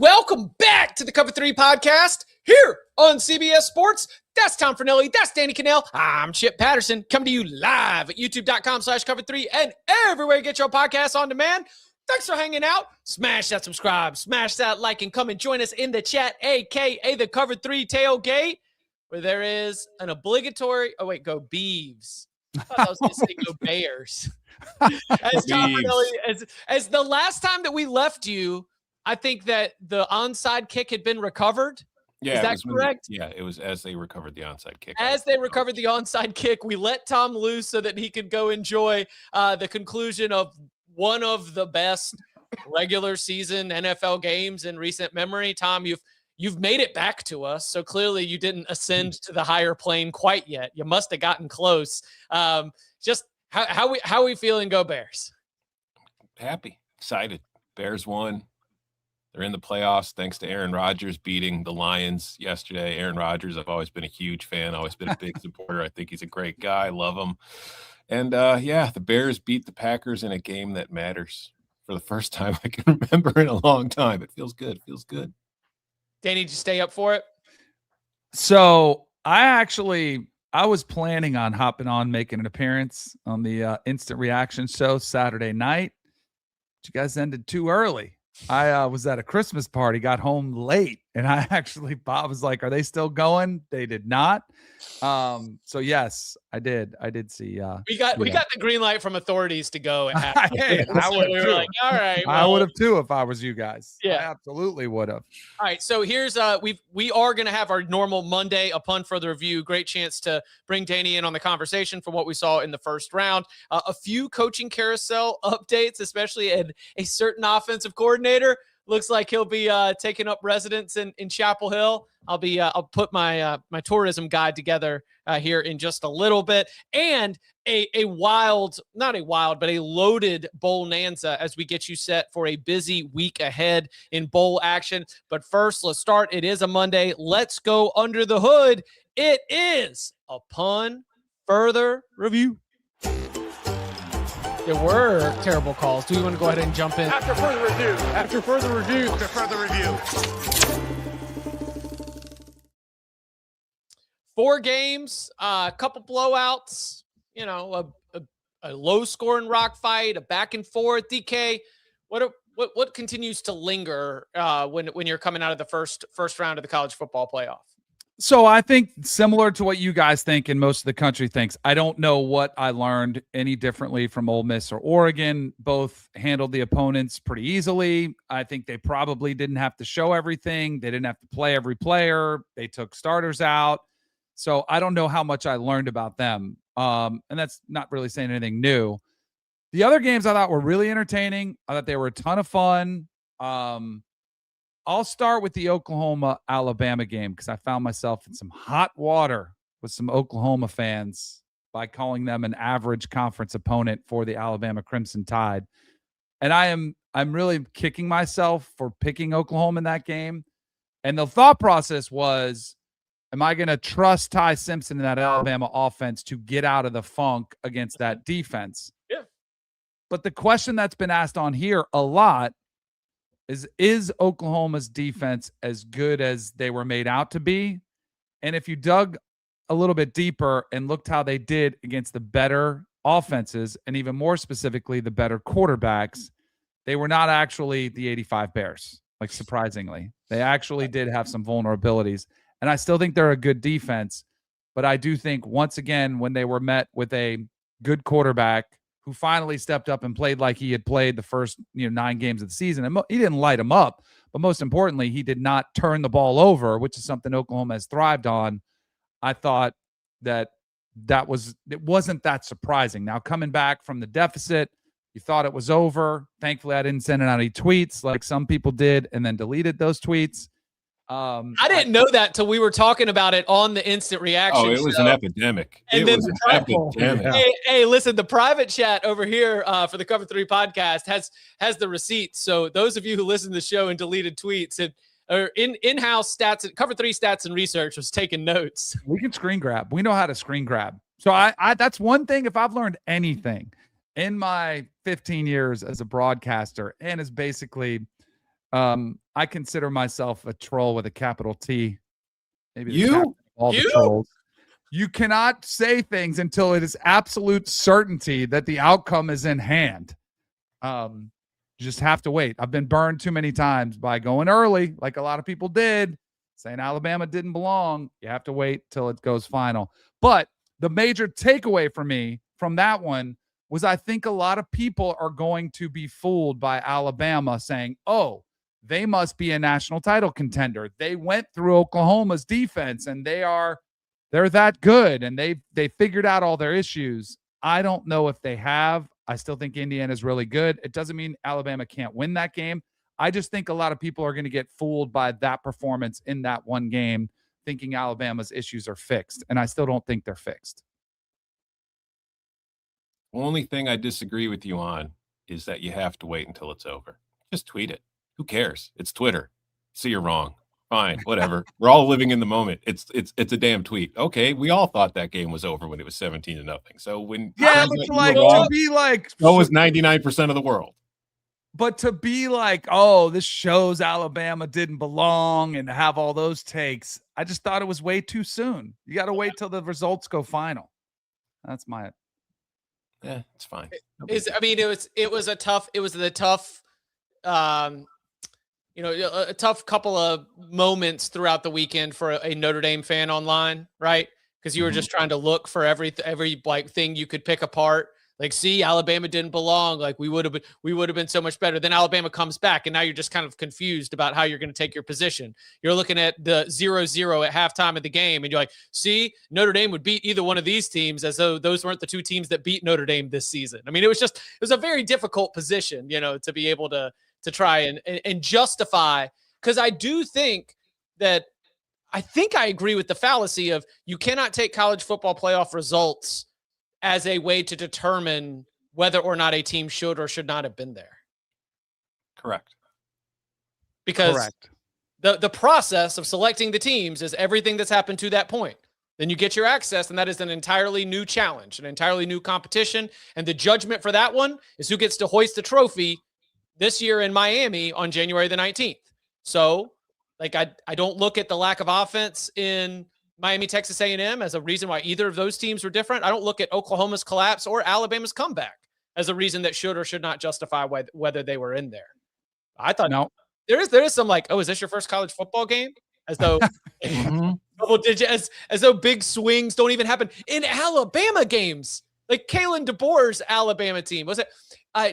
welcome back to the Cover 3 podcast here on CBS Sports. That's Tom Fornelli. That's Danny Kanell. I'm Chip Patterson, coming to you live at youtube.com/cover3 and everywhere you get your podcasts on demand. Thanks for hanging out. Smash that subscribe, smash that like, and come and join us in the chat, a.k.a. the Cover 3 tailgate, where there is an obligatory – oh, wait, go Beavs. I thought I was going to say go Bears. As Tom Fornelli, as the last time that we left you, I think that the onside kick had been recovered. Yeah, is that correct? It was as they recovered the onside kick. As they recovered the onside kick, we let Tom loose so that he could go enjoy the conclusion of one of the best regular season NFL games in recent memory. Tom, you've made it back to us, so clearly you didn't ascend to the higher plane quite yet. You must have gotten close. Just how we feeling? Go Bears! Happy, excited. Bears won. They're in the playoffs thanks to Aaron Rodgers beating the Lions yesterday. Aaron Rodgers, I've always been a huge fan, always been a big supporter. I think he's a great guy. I love him. And, the Bears beat the Packers in a game that matters for the first time I can remember in a long time. It feels good. It feels good. Danny, did you stay up for it? So I was planning on hopping on, making an appearance on the Instant Reaction show Saturday night. But you guys ended too early. I was at a Christmas party, got home late, and Bob was like, "Are they still going?" They did not. So yes, I did see. We got the green light from authorities to go. Hey, I would have too. Like, all right, I would have too if I was you guys. Yeah, I absolutely would have. All right, so here's we are going to have our normal Monday upon further review. Great chance to bring Danny in on the conversation from what we saw in the first round. A few coaching carousel updates, especially a certain offensive coordinator. Looks like he'll be taking up residence in Chapel Hill. I'll put my my tourism guide together here in just a little bit, and a loaded Bowlnanza as we get you set for a busy week ahead in bowl action. But first, let's start. It is a Monday. Let's go under the hood. It is upon further review. There were terrible calls. Do we want to go ahead and jump in? After further review. After further review. After further review. 4 games, a couple blowouts, a low-scoring rock fight, a back and forth. DK, what continues to linger when you're coming out of the first round of the college football playoff? So I think similar to what you guys think and most of the country thinks. I don't know what I learned any differently from Ole Miss or Oregon. Both handled the opponents pretty easily. I think they probably didn't have to show everything. They didn't have to play every player. They took starters out. So I don't know how much I learned about them. And that's not really saying anything new. The other games I thought were really entertaining. I thought they were a ton of fun. I'll start with the Oklahoma-Alabama game because I found myself in some hot water with some Oklahoma fans by calling them an average conference opponent for the Alabama Crimson Tide. And I'm really kicking myself for picking Oklahoma in that game. And the thought process was, am I going to trust Ty Simpson in that Alabama offense to get out of the funk against that defense? Yeah. But the question that's been asked on here a lot is Oklahoma's defense as good as they were made out to be? And if you dug a little bit deeper and looked how they did against the better offenses, and even more specifically, the better quarterbacks, they were not actually the 85 Bears, like surprisingly. They actually did have some vulnerabilities. And I still think they're a good defense. But I do think, once again, when they were met with a good quarterback who finally stepped up and played like he had played the first 9 games of the season. And he didn't light him up, but most importantly, he did not turn the ball over, which is something Oklahoma has thrived on. I thought it wasn't that surprising. Now, coming back from the deficit, you thought it was over. Thankfully, I didn't send out any tweets like some people did and then deleted those tweets. I didn't know that till we were talking about it on the Instant Reaction. Oh, it was an epidemic. And then Hey, listen, the private chat over here for the Cover 3 podcast has the receipts. So those of you who listen to the show and deleted tweets or in-house stats, Cover 3 stats and research was taking notes. We can screen grab. We know how to screen grab. So I that's one thing. If I've learned anything in my 15 years as a broadcaster and as basically I consider myself a troll with a capital T. Maybe You? the trolls. You cannot say things until it is absolute certainty that the outcome is in hand. You just have to wait. I've been burned too many times by going early, like a lot of people did, saying Alabama didn't belong. You have to wait till it goes final. But the major takeaway for me from that one was I think a lot of people are going to be fooled by Alabama saying, oh, they must be a national title contender. They went through Oklahoma's defense and they're that good and they figured out all their issues. I don't know if they have. I still think Indiana's really good. It doesn't mean Alabama can't win that game. I just think a lot of people are going to get fooled by that performance in that one game, thinking Alabama's issues are fixed. And I still don't think they're fixed. Only thing I disagree with you on is that you have to wait until it's over. Just tweet it. Who cares? It's Twitter. So you're wrong. Fine, whatever. We're all living in the moment. It's a damn tweet. Okay, we all thought that game was over when it was 17-0. So when but to be like, so was 99% of the world. But to be like, oh, this shows Alabama didn't belong and have all those takes, I just thought it was way too soon. You got to wait till the results go final. That's my. Yeah, it's fine. It was the tough. A tough couple of moments throughout the weekend for a Notre Dame fan online, right? Because you were just trying to look for every thing you could pick apart. Like, see, Alabama didn't belong. Like, we would have been so much better. Then Alabama comes back, and now you're just kind of confused about how you're going to take your position. You're looking at the 0-0 at halftime of the game, and you're like, see, Notre Dame would beat either one of these teams, as though those weren't the two teams that beat Notre Dame this season. I mean, it was a very difficult position, to be able to try and justify, because I do think that I agree with the fallacy of you cannot take college football playoff results as a way to determine whether or not a team should or should not have been there. Correct. Because the process of selecting the teams is everything that's happened to that point. Then you get your access, and that is an entirely new challenge, an entirely new competition. And the judgment for that one is who gets to hoist the trophy this year in Miami on January the 19th. So, I don't look at the lack of offense in Miami, Texas A&M as a reason why either of those teams were different. I don't look at Oklahoma's collapse or Alabama's comeback as a reason that should or should not justify whether they were in there. I thought there is some is this your first college football game? As though double digit, as though big swings don't even happen in Alabama games. Like Kalen DeBoer's Alabama team. Was it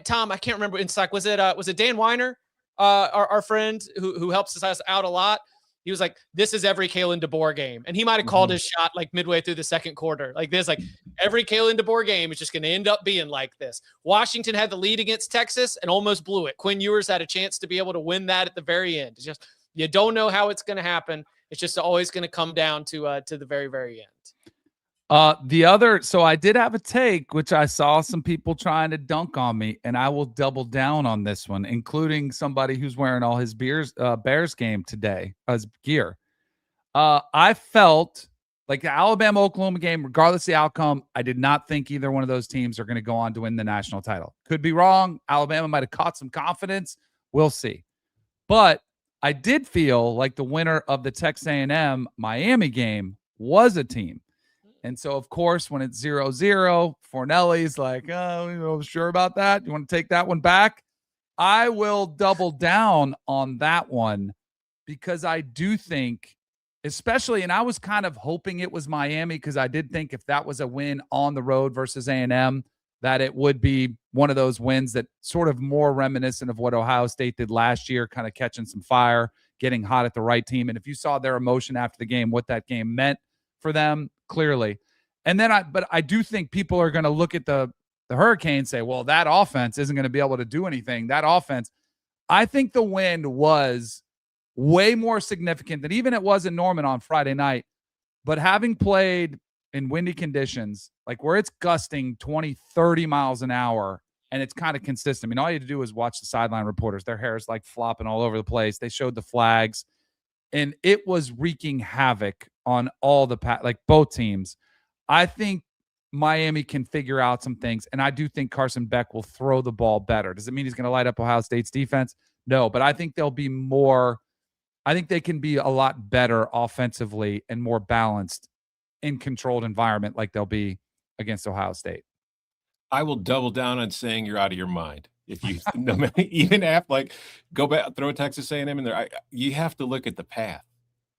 Tom? I can't remember. Was it Dan Weiner, our friend who helps us out a lot? He was like, this is every Kalen DeBoer game. And he might have called his shot midway through the second quarter. Every Kalen DeBoer game is just going to end up being like this. Washington had the lead against Texas and almost blew it. Quinn Ewers had a chance to be able to win that at the very end. It's just, you don't know how it's going to happen. It's just always going to come down to the very, very end. So I did have a take, which I saw some people trying to dunk on me, and I will double down on this one, including somebody who's wearing all his Bears game today as gear. I felt like the Alabama-Oklahoma game, regardless of the outcome, I did not think either one of those teams are going to go on to win the national title. Could be wrong. Alabama might have caught some confidence. We'll see. But I did feel like the winner of the Texas A&M Miami game was a team. And so, of course, when it's 0-0, Fornelli's like, oh, I'm sure about that. You want to take that one back? I will double down on that one because I do think, especially, and I was kind of hoping it was Miami because I did think if that was a win on the road versus A&M, that it would be one of those wins that sort of more reminiscent of what Ohio State did last year, kind of catching some fire, getting hot at the right team. And if you saw their emotion after the game, what that game meant for them, clearly. And then I do think people are going to look at the Hurricanes and say, well, that offense isn't going to be able to do anything. That offense, I think the win was way more significant than even it was in Norman on Friday night. But having played in windy conditions, like where it's gusting 20, 30 miles an hour, and it's kind of consistent. I mean, all you had to do was watch the sideline reporters. Their hair is flopping all over the place. They showed the flags, and it was wreaking havoc on all both teams. I think Miami can figure out some things, and I do think Carson Beck will throw the ball better. Does it mean he's going to light up Ohio State's defense? know, but I think they'll be more. I think they can be a lot better offensively and more balanced in controlled environment like they'll be against Ohio State. I will double down on saying you're out of your mind. If you even after go back, throw Texas A&M in there, you have to look at the path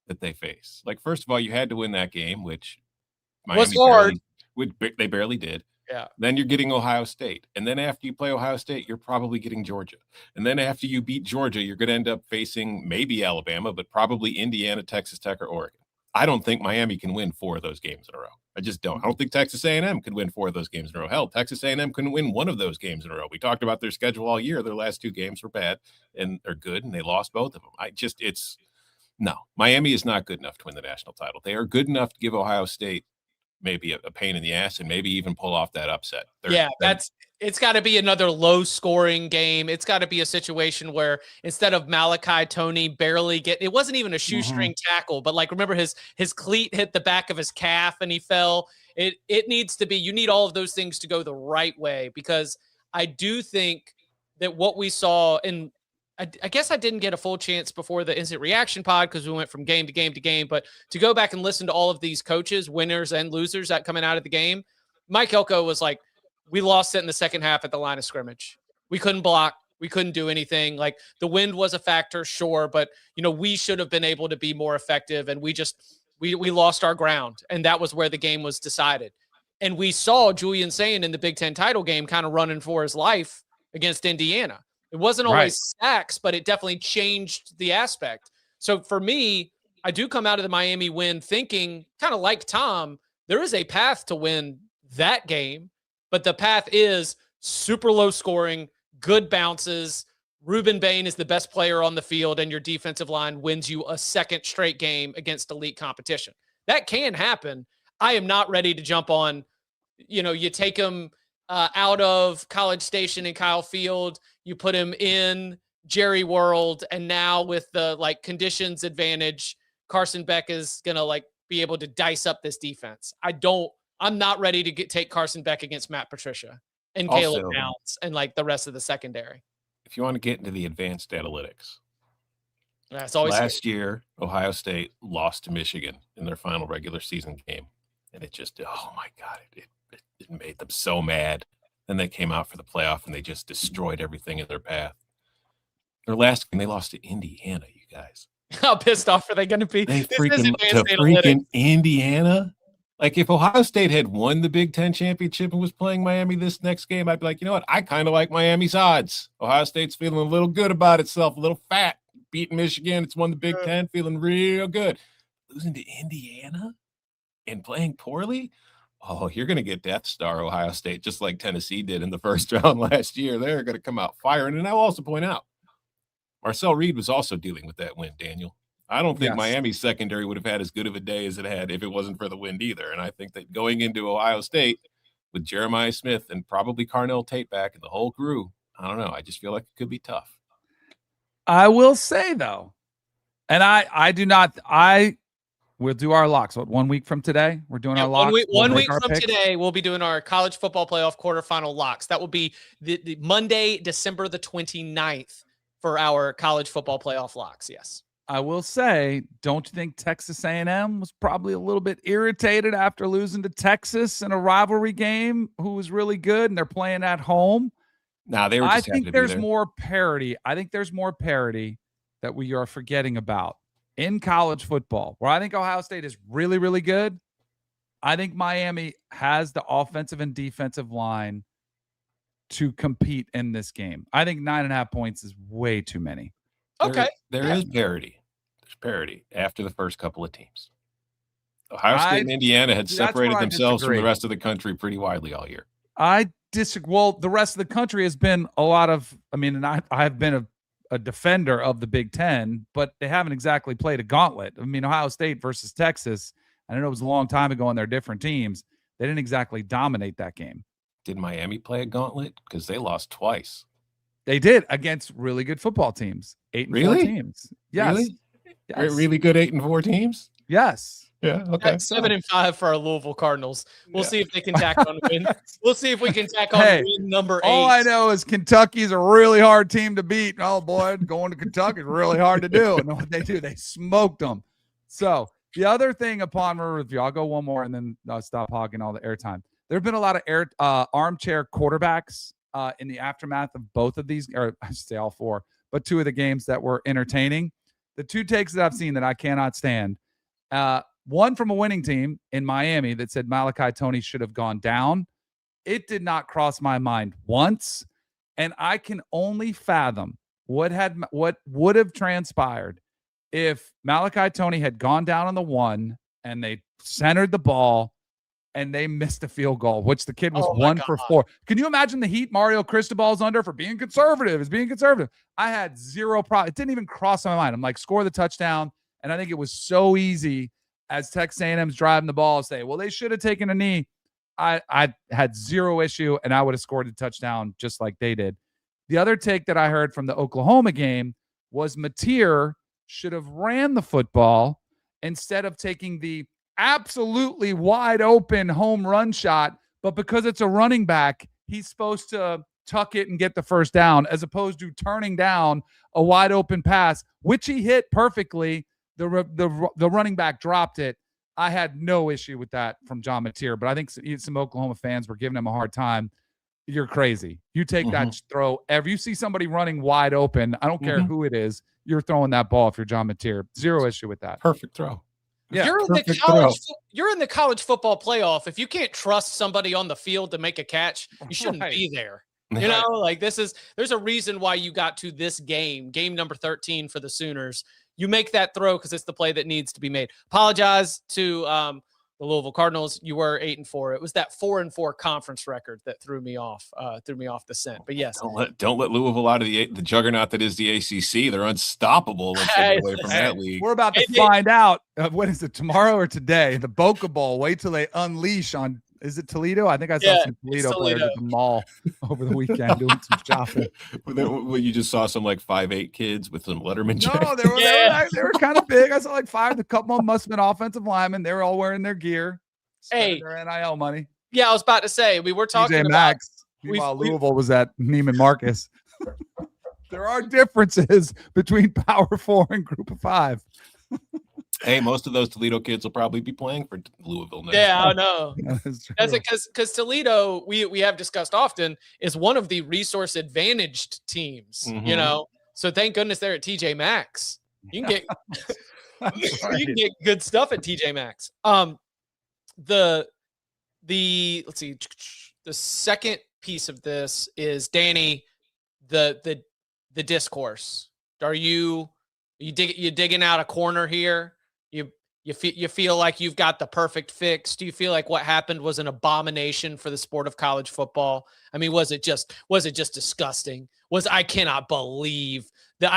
that they face. Like, first of all, you had to win that game, which Miami they barely did. Yeah. Then you're getting Ohio State. And then after you play Ohio State, you're probably getting Georgia. And then after you beat Georgia, you're going to end up facing maybe Alabama, but probably Indiana, Texas Tech, or Oregon. I don't think Miami can win 4 of those games in a row. I just don't. I don't think Texas A&M could win 4 of those games in a row. Hell, Texas A&M couldn't win 1 of those games in a row. We talked about their schedule all year. Their last 2 games were bad and they're good, and they lost both of them. No, Miami is not good enough to win the national title. They are good enough to give Ohio State maybe a pain in the ass and maybe even pull off that upset. It's got to be another low scoring game. It's got to be a situation where instead of Malachi Toney barely it wasn't even a shoestring tackle, but remember his cleat hit the back of his calf and he fell. It needs to be, you need all of those things to go the right way, because I do think that what we saw, and I guess I didn't get a full chance before the instant reaction pod because we went from game to game to game, but to go back and listen to all of these coaches, winners and losers that coming out of the game, Mike Elko was like, we lost it in the second half at the line of scrimmage. We couldn't block. We couldn't do anything. The wind was a factor, sure, but we should have been able to be more effective, and we lost our ground, and that was where the game was decided. And we saw Julian Sayin in the Big Ten title game kind of running for his life against Indiana. It wasn't always sacks, but it definitely changed the aspect. So for me, I do come out of the Miami win thinking, kind of like Tom, there is a path to win that game, but the path is super low scoring, good bounces. Ruben Bain is the best player on the field, and your defensive line wins you a second straight game against elite competition. That can happen. I am not ready to jump on, you take him out of College Station and Kyle Field, you put him in Jerry World, and now with the conditions advantage, Carson Beck is going to be able to dice up this defense. I'm not ready to take Carson Beck against Matt Patricia and Caleb Downs and the rest of the secondary. If you want to get into the advanced analytics, that's always last year, Ohio State lost to Michigan in their final regular season game. And it just, oh my God, it made them so mad. Then they came out for the playoff and they just destroyed everything in their path. Their last game, they lost to Indiana, you guys. How pissed off are they going to be? They freaking Indiana. If Ohio State had won the Big Ten championship and was playing Miami this next game, I'd be like, you know what? I kind of like Miami's odds. Ohio State's feeling a little good about itself, a little fat. Beating Michigan, it's won the Big Ten, feeling real good. Losing to Indiana and playing poorly? Oh, you're going to get Death Star Ohio State, just like Tennessee did in the first round last year. They're going to come out firing. And I'll also point out, Marcel Reed was also dealing with that win, Daniel. I don't think Miami's secondary would have had as good of a day as it had if it wasn't for the wind either. And I think that going into Ohio State with Jeremiah Smith and probably Carnell Tate back and the whole crew, I don't know. I just feel like it could be tough. I will say, though, and we'll do our locks. What, 1 week from today? We're doing our locks. One week from today, we'll be doing our college football playoff quarterfinal locks. That will be the Monday, December the 29th for our college football playoff locks. Yes. I will say, don't you think Texas A&M was probably a little bit irritated after losing to Texas in a rivalry game, who was really good, and they're playing at home? Nah, they were just I think there's more parity. I think there's more parity that we are forgetting about in college football, where I think Ohio State is really, really good. I think Miami has the offensive and defensive line to compete in this game. I think 9.5 points is way too many. Okay. There is parity. There's parity after the first couple of teams. Ohio State and Indiana had separated themselves from the rest of the country pretty widely all year. I disagree. Well, the rest of the country has been a lot of, and I've been a defender of the Big Ten, but they haven't exactly played a gauntlet. Ohio State versus Texas, I know it was a long time ago and they're different teams. They didn't exactly dominate that game. Did Miami play a gauntlet? Because they lost twice. They did against really good football teams. 8-4 teams. Yes. Really? Yes. Really good 8-4 teams? Yes. Yeah. Okay. 7-5 for our Louisville Cardinals. We'll see if they can tack on win. We'll see if we can tack on win number 8. All I know is Kentucky's a really hard team to beat. Oh boy, going to Kentucky is really hard to do. And what they do, they smoked them. So the other thing upon review, I'll go one more and then I'll stop hogging all the airtime. There have been a lot of armchair quarterbacks in the aftermath of both of these, or I should say all 4, but 2 of the games that were entertaining. The 2 takes that I've seen that I cannot stand. One from a winning team in Miami that said Malachi Toney should have gone down. It did not cross my mind once, and I can only fathom what would have transpired if Malachi Toney had gone down on the 1 and they centered the ball and they missed a field goal, which the kid was 1 for 4. Can you imagine the heat Mario Cristobal's under for being conservative? I had zero problem. It didn't even cross my mind. I'm like, score the touchdown. And I think it was so easy as Texas A&M's driving the ball, say, well, they should have taken a knee. I had zero issue, and I would have scored a touchdown just like they did. The other take that I heard from the Oklahoma game was Mateer should have ran the football instead of taking the absolutely wide open home run shot. But because it's a running back, he's supposed to tuck it and get the first down as opposed to turning down a wide open pass, which he hit perfectly. The running back dropped it. I had no issue with that from John Mateer, but I think some Oklahoma fans were giving him a hard time. You're crazy. You take that throw. If you see somebody running wide open, I don't care who it is, you're throwing that ball if you're John Mateer. Zero issue with that. Perfect throw. Yeah, you're in the college football playoff. If you can't trust somebody on the field to make a catch, you shouldn't be there. You know, like there's a reason why you got to this game number 13 for the Sooners. You make that throw because it's the play that needs to be made. Apologize to the Louisville Cardinals. You were 8-4. It was that 4-4 conference record that threw me off the scent. But yes, don't let Louisville out of the juggernaut that is the ACC. They're unstoppable. Let's get away from that league. We're about to find out. What is it, tomorrow or today? The Boca Bowl. Wait till they unleash on. Is it Toledo? I think I saw some Toledo players at the mall over the weekend doing some shopping. Well, you just saw some like 5'8" kids with some Letterman jackets. No, they were kind of big. I saw like 5. A couple of them must have been offensive linemen. They were all wearing their gear. Hey, their NIL money. Yeah, I was about to say we were talking TJ about Maxx. Meanwhile, Louisville was at Neiman Marcus. There are differences between Power 4 and Group of 5. Hey, most of those Toledo kids will probably be playing for Louisville now. Yeah, I know. That's it, because Toledo, we have discussed often, is one of the resource advantaged teams. You know, so thank goodness they're at TJ Maxx. You can get you can get good stuff at TJ Maxx. Let's see, the second piece of this is Danny, the discourse. Are you digging out a corner here? You feel like you've got the perfect fix? Do you feel like what happened was an abomination for the sport of college football? I mean, was it just disgusting? I cannot believe that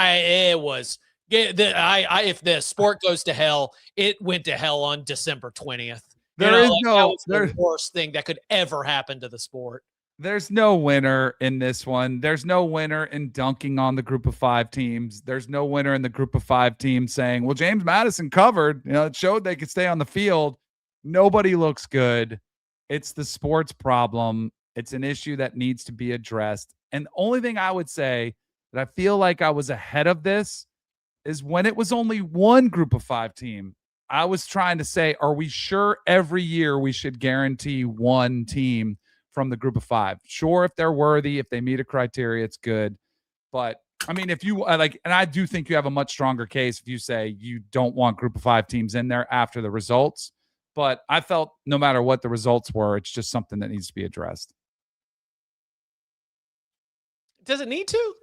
if the sport goes to hell, it went to hell on December 20th. That was the worst thing that could ever happen to the sport. There's no winner in this one. There's no winner in dunking on the Group of 5 teams. There's no winner in the Group of 5 teams saying, well, James Madison covered. You know, it showed they could stay on the field. Nobody looks good. It's the sports problem. It's an issue that needs to be addressed. And the only thing I would say that I feel like I was ahead of this is when it was only one Group of 5 team. I was trying to say, are we sure every year we should guarantee one team from the Group of 5? Sure, if they're worthy, if they meet a criteria, it's good. But I mean, if you and I do think you have a much stronger case if you say you don't want Group of 5 teams in there after the results. But I felt no matter what the results were, it's just something that needs to be addressed. Does it need to?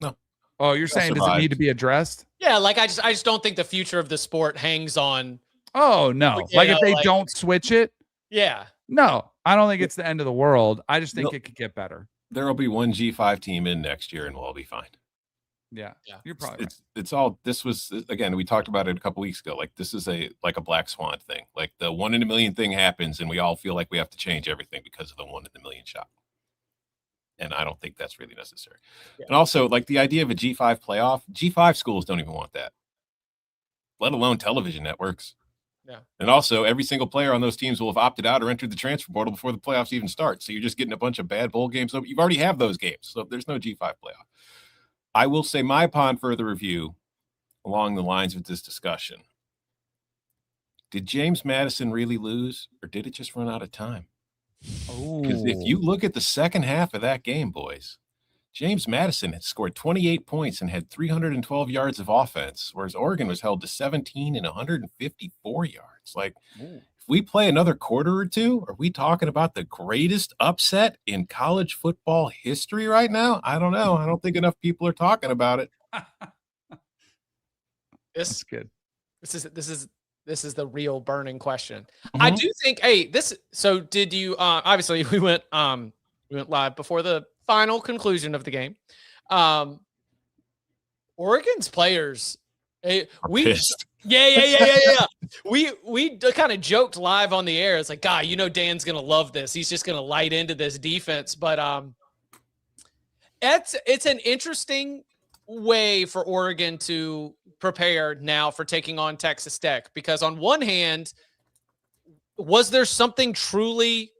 No. Oh, you're saying does it need to be addressed? Yeah, like I just don't think the future of the sport hangs on. Oh no! Like if they don't switch it. Yeah. No, I don't think it's the end of the world. I just think it could get better. There will be one G5 team in next year, and we'll all be fine. Yeah. You're probably right. It's all. This was again. We talked about it a couple weeks ago. Like this is a black swan thing. Like the 1 in a million thing happens, and we all feel like we have to change everything because of the 1 in a million shot. And I don't think that's really necessary. Yeah. And also, like the idea of a G5 playoff, G5 schools don't even want that, let alone television networks. Yeah. And also, every single player on those teams will have opted out or entered the transfer portal before the playoffs even start. So you're just getting a bunch of bad bowl games. So you've already have those games. So there's no G5 playoff. I will say my upon further review along the lines of this discussion. Did James Madison really lose, or did it just run out of time? Because if you look at the second half of that game, boys, James Madison had scored 28 points and had 312 yards of offense, whereas Oregon was held to 17 and 154 yards. Like, if we play another quarter or two, are we talking about the greatest upset in college football history right now? I don't know. I don't think enough people are talking about it. That's good. This is the real burning question. I do think, so did you, obviously we went live before the final conclusion of the game. Oregon's players, we kind of joked live on the air. It's like, God, Dan's going to love this. He's just going to light into this defense. But it's an interesting way for Oregon to prepare now for taking on Texas Tech, because on one hand, was there something truly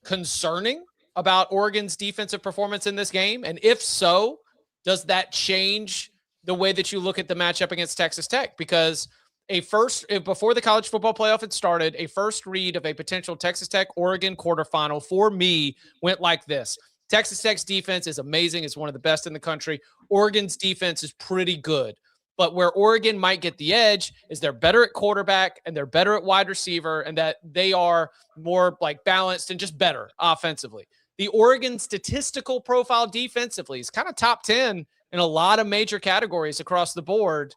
concerning about Oregon's defensive performance in this game? And if so, does that change the way that you look at the matchup against Texas Tech? Because before the college football playoff had started, a first read of a potential Texas Tech Oregon quarterfinal for me went like this. Texas Tech's defense is amazing. It's one of the best in the country. Oregon's defense is pretty good. But where Oregon might get the edge is they're better at quarterback and they're better at wide receiver, and that they are more like balanced and just better offensively. The Oregon statistical profile defensively is kind of top 10 in a lot of major categories across the board.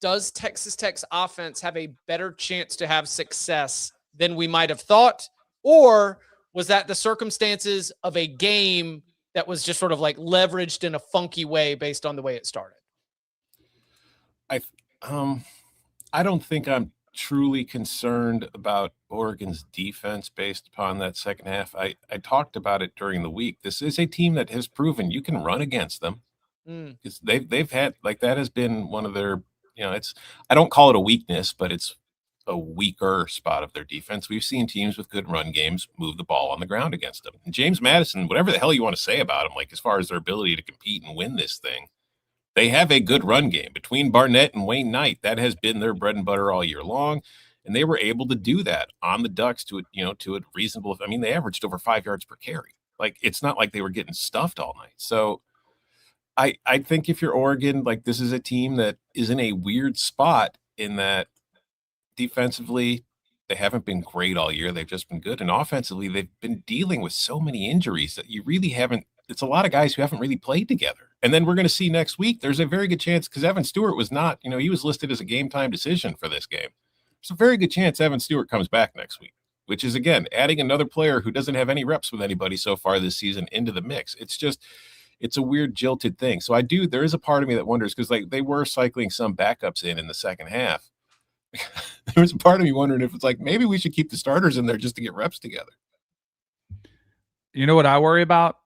Does Texas Tech's offense have a better chance to have success than we might have thought? Or was that the circumstances of a game that was just sort of like leveraged in a funky way based on the way it started? I don't think I'm truly concerned about Oregon's defense based upon that second half. I talked about it during the week. This is a team that has proven you can run against them. Because they've had, like, that has been one of their, I don't call it a weakness, but it's a weaker spot of their defense. We've seen teams with good run games move the ball on the ground against them. And James Madison, whatever the hell you want to say about him, like as far as their ability to compete and win this thing, they have a good run game between Barnett and Wayne Knight. That has been their bread and butter all year long. And they were able to do that on the Ducks to a reasonable, they averaged over 5 yards per carry. Like, it's not like they were getting stuffed all night. So I think if you're Oregon, like, this is a team that is in a weird spot in that defensively, they haven't been great all year. They've just been good. And offensively, they've been dealing with so many injuries that you really haven't. It's a lot of guys who haven't really played together. And then we're going to see next week, there's a very good chance, because Evan Stewart was not, he was listed as a game time decision for this game. There's a very good chance Evan Stewart comes back next week, which is, again, adding another player who doesn't have any reps with anybody so far this season into the mix. It's a weird jilted thing. So there is a part of me that wonders, because like they were cycling some backups in the second half. There was a part of me wondering if it's like, maybe we should keep the starters in there just to get reps together. You know what I worry about?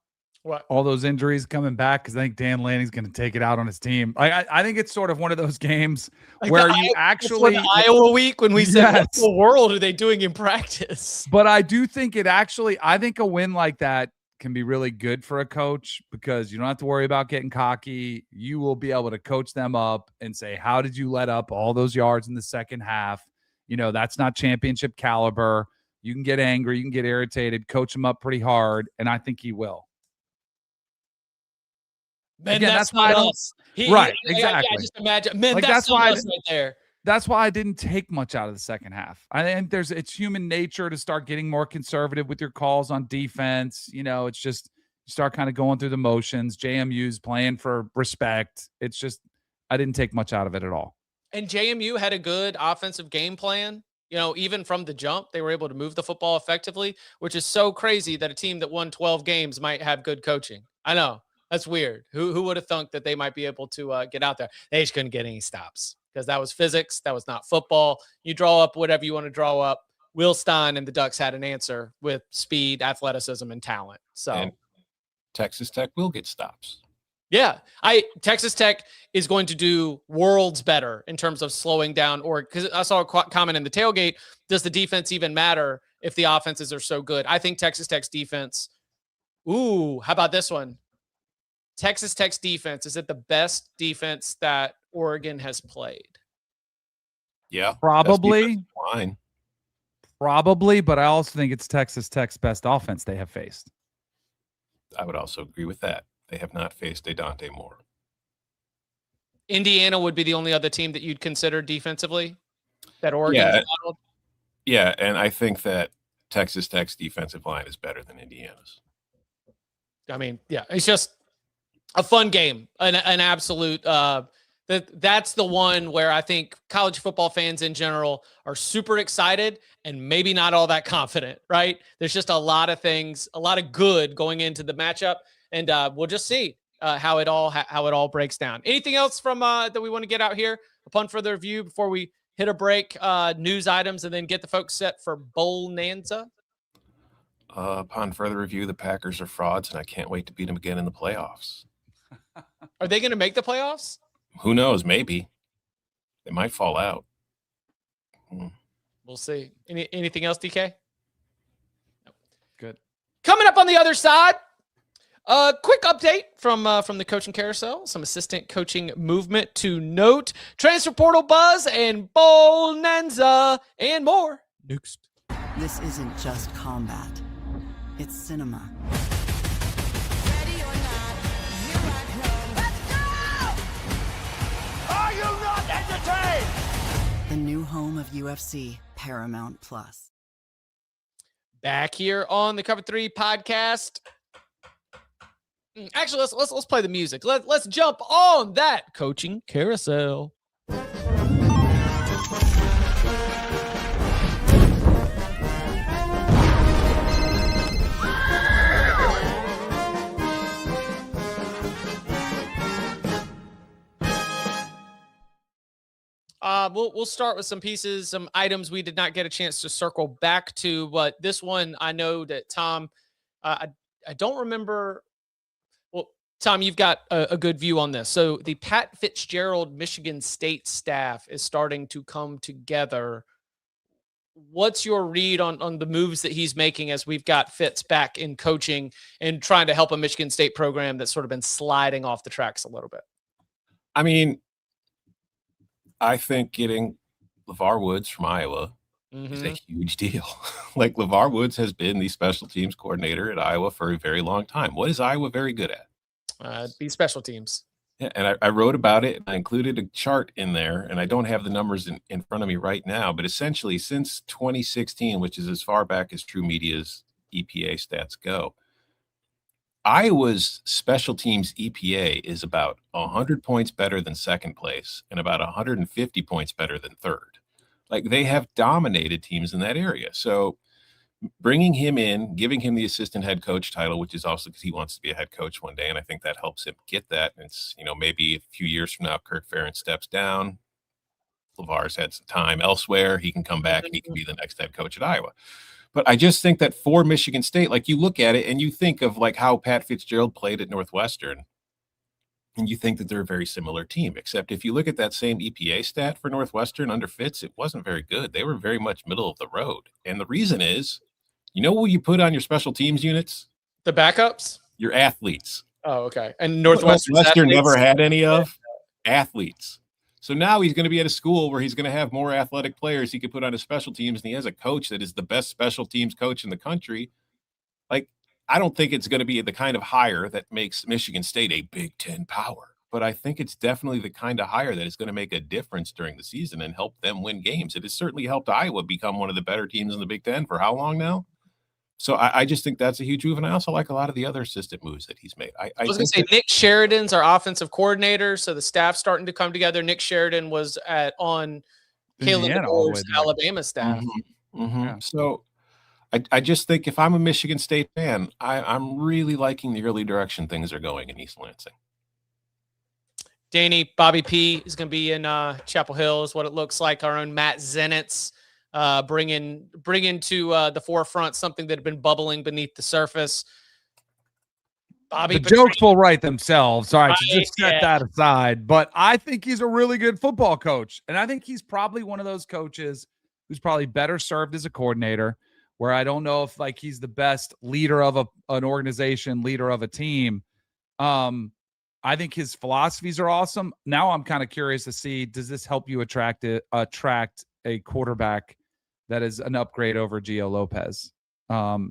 What? All those injuries coming back, because I think Dan Lanning's going to take it out on his team. I think it's sort of one of those games like where you actually Iowa week when we said, what in the world are they doing in practice? But I do think I think a win like that can be really good for a coach, because you don't have to worry about getting cocky. You will be able to coach them up and say, how did you let up all those yards in the second half? That's not championship caliber. You can get angry. You can get irritated, coach them up pretty hard. And I think he will. Man, again, that's not us. Right, exactly. I just imagine. Man, like, that's why us right there. That's why I didn't take much out of the second half. I think it's human nature to start getting more conservative with your calls on defense. It's just you start kind of going through the motions. JMU's playing for respect. It's just I didn't take much out of it at all. And JMU had a good offensive game plan. Even from the jump, they were able to move the football effectively, which is so crazy that a team that won 12 games might have good coaching. I know. That's weird. Who would have thunk that they might be able to get out there? They just couldn't get any stops, because that was physics. That was not football. You draw up whatever you want to draw up. Will Stein and the Ducks had an answer with speed, athleticism, and talent. So and Texas Tech will get stops. Yeah, Texas Tech is going to do worlds better in terms of slowing down, or because I saw a comment in the tailgate, does the defense even matter if the offenses are so good? I think Texas Tech's defense. Ooh, how about this one? Texas Tech's defense, is it the best defense that Oregon has played? Yeah, probably. Line. Probably, but I also think it's Texas Tech's best offense they have faced. I would also agree with that. They have not faced a Dante Moore. Indiana would be the only other team that you'd consider defensively that Oregon's modeled. Yeah, and I think that Texas Tech's defensive line is better than Indiana's. I mean, yeah, it's just a fun game, an absolute. That's the one where I think college football fans in general are super excited and maybe not all that confident, right? There's just a lot of things, a lot of good going into the matchup, and we'll just see how it all breaks down. Anything else from that we want to get out here upon further review before we hit a break? News items and then get the folks set for Bowlnanza. Upon further review, the Packers are frauds, and I can't wait to beat them again in the playoffs. Are they going to make the playoffs? Who knows? Maybe they might fall out. We'll see. Anything else, DK? No. Good. Coming up on the other side, a quick update from the coaching carousel. Some assistant coaching movement to note. Transfer portal buzz and Bowlnanza and more. Next. This isn't just combat. It's cinema. Ready or not, here I come. Let's go! Are you not entertained? The new home of UFC, Paramount Plus. Back here on the Cover 3 podcast. Actually, let's play the music. Let's jump on that coaching carousel. We'll start with some pieces, some items we did not get a chance to circle back to, but this one I know that Tom, I don't remember. Well, Tom, you've got a good view on this. So the Pat Fitzgerald Michigan State staff is starting to come together. What's your read on the moves that he's making as we've got Fitz back in coaching and trying to help a Michigan State program that's sort of been sliding off the tracks a little bit? I mean, I think getting LeVar Woods from Iowa is a huge deal. Like, LeVar Woods has been the special teams coordinator at Iowa for a very long time. What is Iowa very good at? Be special teams. Yeah, and I wrote about it, and I included a chart in there, and I don't have the numbers in front of me right now, but essentially since 2016, which is as far back as True Media's EPA stats go, Iowa's special teams EPA is about 100 points better than second place and about 150 points better than third. Like, they have dominated teams in that area. So bringing him in, giving him the assistant head coach title, which is also because he wants to be a head coach one day, and I think that helps him get that. And it's, maybe a few years from now, Kirk Ferentz steps down. LeVar's had some time elsewhere. He can come back and he can be the next head coach at Iowa. But I just think that for Michigan State, like, you look at it and you think of like how Pat Fitzgerald played at Northwestern, and you think that they're a very similar team, except if you look at that same EPA stat for Northwestern under Fitz, it wasn't very good. They were very much middle of the road. And the reason is, what you put on your special teams units? The backups? Your athletes. Oh, okay. And Northwestern never had any of athletes. So now he's going to be at a school where he's going to have more athletic players he could put on his special teams, and he has a coach that is the best special teams coach in the country. Like, I don't think it's going to be the kind of hire that makes Michigan State a Big Ten power, but I think it's definitely the kind of hire that is going to make a difference during the season and help them win games. It has certainly helped Iowa become one of the better teams in the Big Ten for how long now? So I just think that's a huge move, and I also like a lot of the other assistant moves that he's made. I was going to say Nick Sheridan's our offensive coordinator, so the staff's starting to come together. Nick Sheridan was on Caleb DeBoer's Alabama staff. Yeah. So I just think if I'm a Michigan State fan, I'm really liking the early direction things are going in East Lansing. Danny, Bobby P is going to be in Chapel Hill is what it looks like. Our own Matt Zenitz. Bring into the forefront something that had been bubbling beneath the surface. Bobby the jokes will write themselves. All right, so just set Yeah. that aside. But I think he's a really good football coach. And I think he's probably one of those coaches who's probably better served as a coordinator, where I don't know if like he's the best leader of an organization, leader of a team. I think his philosophies are awesome. Now I'm kind of curious to see, does this help you attract a quarterback that is an upgrade over Gio Lopez?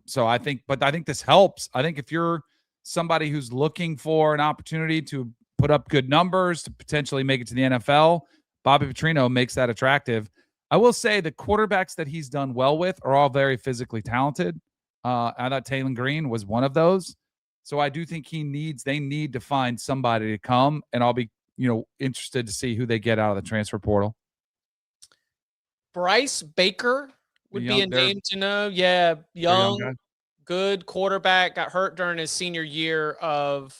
So I think this helps. I think if you're somebody who's looking for an opportunity to put up good numbers to potentially make it to the NFL, Bobby Petrino makes that attractive. I will say the quarterbacks that he's done well with are all very physically talented. I thought Taylor Green was one of those. So I do think they need to find somebody to come, and I'll be, interested to see who they get out of the transfer portal. Bryce Baker would be a name to know. Yeah, young good quarterback, got hurt during his senior year of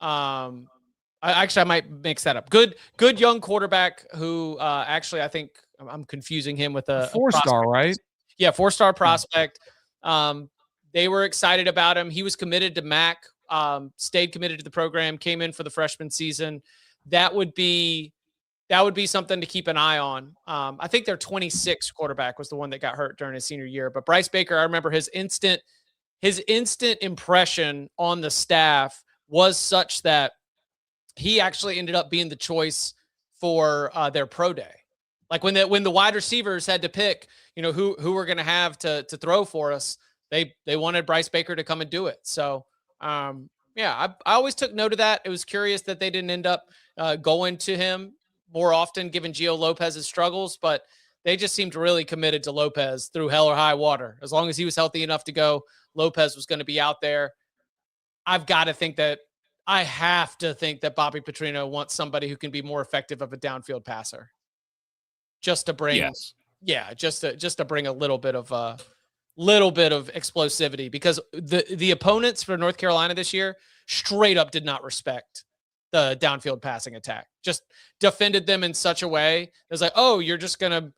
I might mix that up. Good young quarterback who actually I think I'm confusing him with a 4-star, right? Yeah, 4-star prospect. They were excited about him. He was committed to MAC, stayed committed to the program, came in for the freshman season. That would be something to keep an eye on. I think their 26 quarterback was the one that got hurt during his senior year. But Bryce Baker, I remember his instant impression on the staff was such that he actually ended up being the choice for their pro day. Like when the wide receivers had to pick, who we're going to have to throw for us, they wanted Bryce Baker to come and do it. So, I always took note of that. It was curious that they didn't end up going to him more often, given Gio Lopez's struggles, but they just seemed really committed to Lopez through hell or high water. As long as he was healthy enough to go, Lopez was going to be out there. I have to think that Bobby Petrino wants somebody who can be more effective of a downfield passer. Just to bring, just to bring a little bit of explosivity, because the opponents for North Carolina this year straight up did not respect the downfield passing attack. Just defended them in such a way. It was like, oh, you're just gonna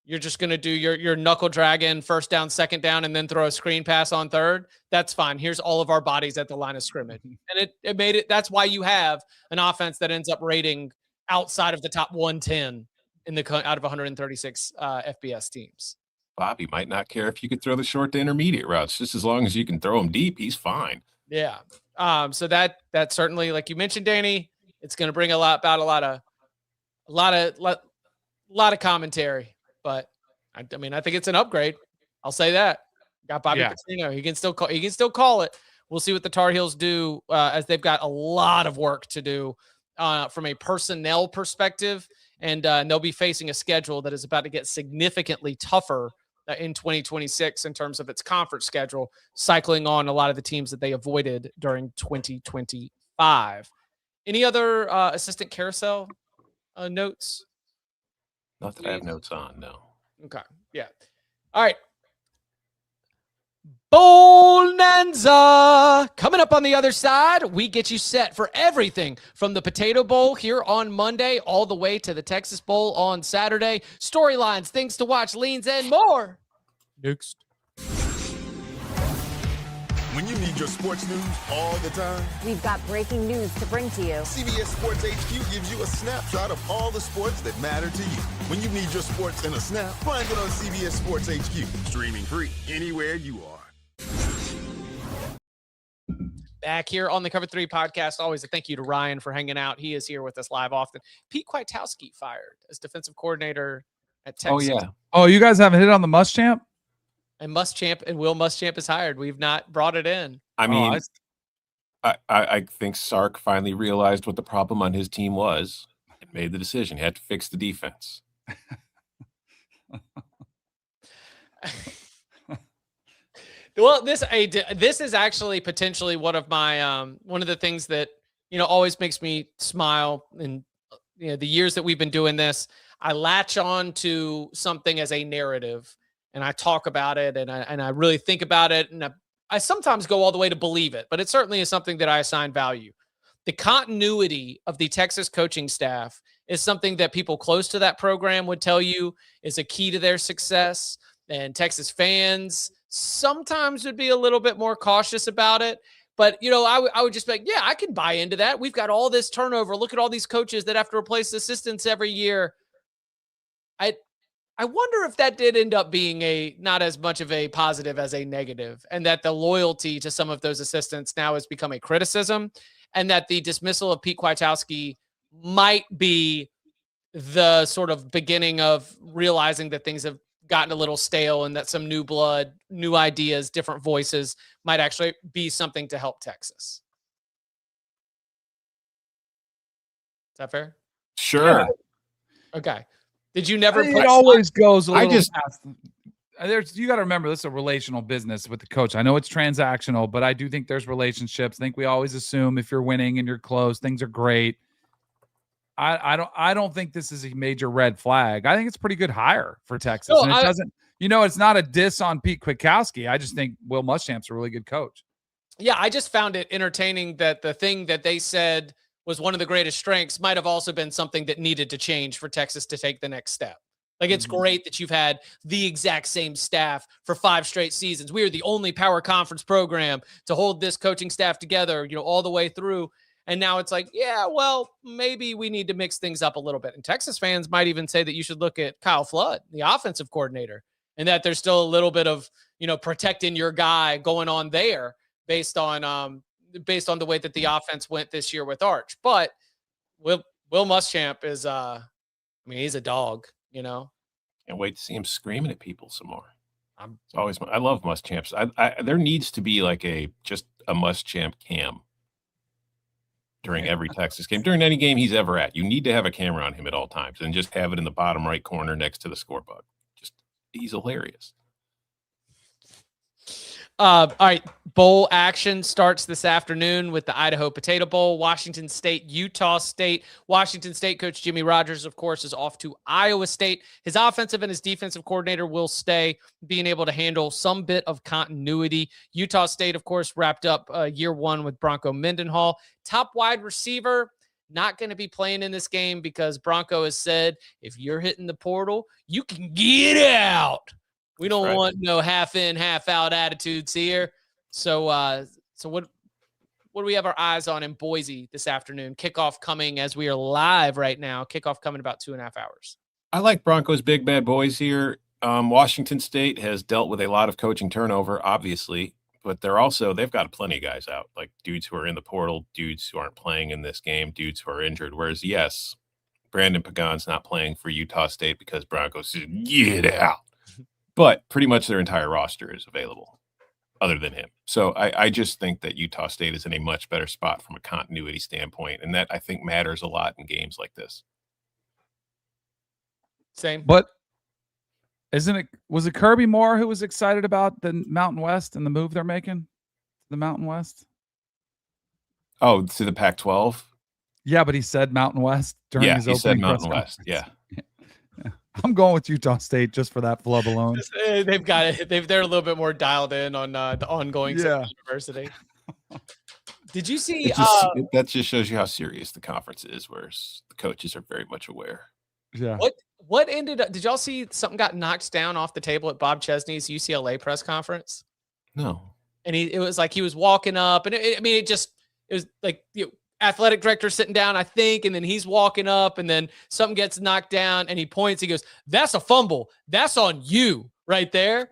do your knuckle dragon first down, second down, and then throw a screen pass on third. That's fine. Here's all of our bodies at the line of scrimmage, and it made it. That's why you have an offense that ends up rating outside of the top 110 out of 136 FBS teams. Bobby might not care if you could throw the short to intermediate routes, just as long as you can throw them deep. He's fine. Yeah. So that certainly, like you mentioned, Danny, it's going to bring a lot of commentary. But I think it's an upgrade. I'll say that. Got Bobby Petrino. He can still call it. We'll see what the Tar Heels do as they've got a lot of work to do from a personnel perspective, and they'll be facing a schedule that is about to get significantly tougher in 2026 in terms of its conference schedule, cycling on a lot of the teams that they avoided during 2025. Any other assistant carousel notes? Not that I have notes on, no. Okay. Yeah. All right. Bowlnanza. Coming up on the other side, we get you set for everything from the Potato Bowl here on Monday all the way to the Texas Bowl on Saturday. Storylines, things to watch, leans, and more. Next. When you need your sports news all the time, we've got breaking news to bring to you. CBS Sports HQ gives you a snapshot of all the sports that matter to you. When you need your sports in a snap, find it on CBS Sports HQ, streaming free anywhere you are. Back here on the Cover 3 podcast, always a thank you to Ryan for hanging out. He is here with us live often. Pete Kwiatkowski fired as defensive coordinator at Texas. Oh, yeah. Oh, you guys haven't hit on the Muschamp? And Will Muschamp is hired. We've not brought it in. I mean, I think Sark finally realized what the problem on his team was and made the decision. He had to fix the defense. Well, this is actually potentially one of my one of the things that always makes me smile. And the years that we've been doing this, I latch on to something as a narrative, and I talk about it, and I really think about it, and I sometimes go all the way to believe it, but it certainly is something that I assign value. The continuity of the Texas coaching staff is something that people close to that program would tell you is a key to their success, and Texas fans sometimes would be a little bit more cautious about it. But, I would just be like, yeah, I can buy into that. We've got all this turnover. Look at all these coaches that have to replace assistants every year. I wonder if that did end up being not as much of a positive as a negative, and that the loyalty to some of those assistants now has become a criticism, and that the dismissal of Pete Kwiatkowski might be the sort of beginning of realizing that things have gotten a little stale and that some new blood, new ideas, different voices might actually be something to help Texas. Is that fair? Sure. Yeah. Okay. Did you never? It always goes a little just past. You got to remember, this is a relational business with the coach. I know it's transactional, but I do think there's relationships. I think we always assume if you're winning and you're close, things are great. I don't think this is a major red flag. I think it's a pretty good hire for Texas. No, And it doesn't, it's not a diss on Pete Kwiatkowski. I just think Will Muschamp's a really good coach. Yeah, I just found it entertaining that the thing that they said was one of the greatest strengths might have also been something that needed to change for Texas to take the next step. Like, it's great that you've had the exact same staff for 5 straight seasons. We are the only power conference program to hold this coaching staff together, all the way through. And now it's like, yeah, well, maybe we need to mix things up a little bit. And Texas fans might even say that you should look at Kyle Flood, the offensive coordinator, and that there's still a little bit of, protecting your guy going on there based on the way that the offense went this year with Arch. But Will Muschamp is, he's a dog, Can't wait to see him screaming at people some more. I love Muschamps. There needs to be like just a Muschamp cam during every Texas game, during any game he's ever at. You need to have a camera on him at all times and just have it in the bottom right corner next to the scoreboard. He's hilarious. All right. Bowl action starts this afternoon with the Idaho Potato Bowl, Washington State, Utah State. Washington State coach Jimmy Rogers, of course, is off to Iowa State. His offensive and his defensive coordinator will stay, being able to handle some bit of continuity. Utah State, of course, wrapped up year 1 with Bronco Mendenhall. Top wide receiver, not going to be playing in this game because Bronco has said, if you're hitting the portal, you can get out. We don't want no half in, half out attitudes here. So what do we have our eyes on in Boise this afternoon? Kickoff coming as we are live right now. Kickoff coming about 2.5 hours. I like Broncos' big bad boys here. Washington State has dealt with a lot of coaching turnover, obviously, but they've got plenty of guys out, like dudes who are in the portal, dudes who aren't playing in this game, dudes who are injured. Whereas, yes, Brandon Pagan's not playing for Utah State because Broncos said, get out. But pretty much their entire roster is available other than him. So I just think that Utah State is in a much better spot from a continuity standpoint. And that, I think, matters a lot in games like this. Same. But was it Kirby Moore who was excited about the Mountain West and the move they're making? The Mountain West? Oh, to the Pac-12? Yeah, but he said Mountain West during his opening. Yeah, he said Mountain West. Yeah. I'm going with Utah State just for that flub alone. They've got it. They're a little bit more dialed in on the ongoing university. Did you see? That just shows you how serious the conference is, whereas the coaches are very much aware. Yeah. What ended up? Did y'all see something got knocked down off the table at Bob Chesney's UCLA press conference? No. And it was like he was walking up, and it was like athletic director sitting down, I think, and then he's walking up, and then something gets knocked down, and he points. He goes, "That's a fumble. That's on you right there."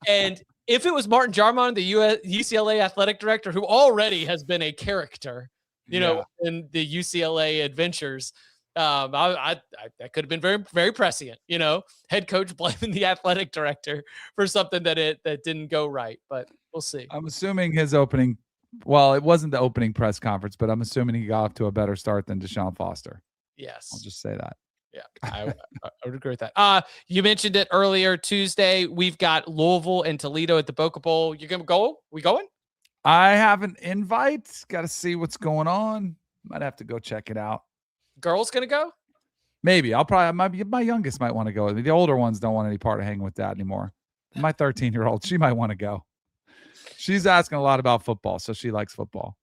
And if it was Martin Jarmon, the UCLA athletic director, who already has been a character, in the UCLA adventures, that could have been very, very prescient. Head coach blaming the athletic director for something that didn't go right, but we'll see. I'm assuming his opening. Well, it wasn't the opening press conference, but I'm assuming he got off to a better start than Deshaun Foster. Yes. I'll just say that. Yeah, I would agree with that. You mentioned it earlier, Tuesday. We've got Louisville and Toledo at the Boca Bowl. You're going to go? We going? I have an invite. Got to see what's going on. Might have to go check it out. Girls going to go? Maybe. My youngest might want to go. The older ones don't want any part of hanging with that anymore. My 13-year-old, she might want to go. She's asking a lot about football, so she likes football.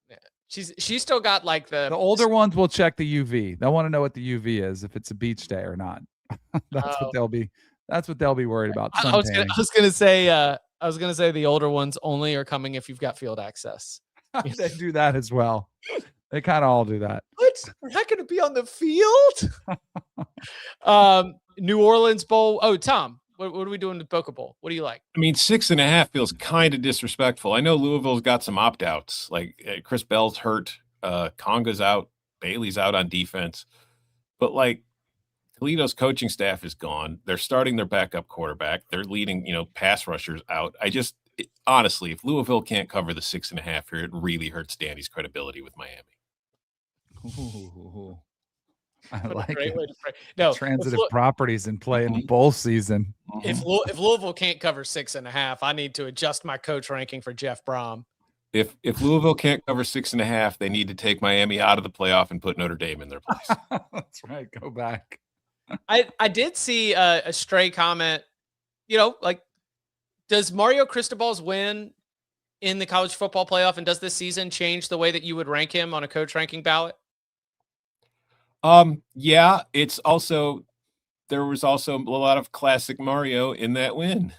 Yeah. She's still got like the older ones will check the UV. They'll want to know what the UV is, if it's a beach day or not. That's what they'll be worried about. I was gonna say the older ones only are coming if you've got field access. They do that as well. They kind of all do that. What? We're not going to be on the field? New Orleans Bowl. Oh, Tom, what are we doing with Boca Bowl? What do you like? I mean, 6.5 feels kind of disrespectful. I know Louisville's got some opt-outs. Like Chris Bell's hurt. Conga's out. Bailey's out on defense. But like Toledo's coaching staff is gone. They're starting their backup quarterback. They're leading, pass rushers out. Honestly, if Louisville can't cover the 6.5 here, it really hurts Danny's credibility with Miami. Ooh, I What a like great it. way to pray. No, Transitive properties in play in Mhm. bowl season. if Louisville can't cover 6.5, I need to adjust my coach ranking for Jeff Brom. If Louisville can't cover 6.5, they need to take Miami out of the playoff and put Notre Dame in their place. That's right. Go back. I did see a stray comment, like, does Mario Cristobal's win in the college football playoff and does this season change the way that you would rank him on a coach ranking ballot? Yeah, there was also a lot of classic Mario in that win.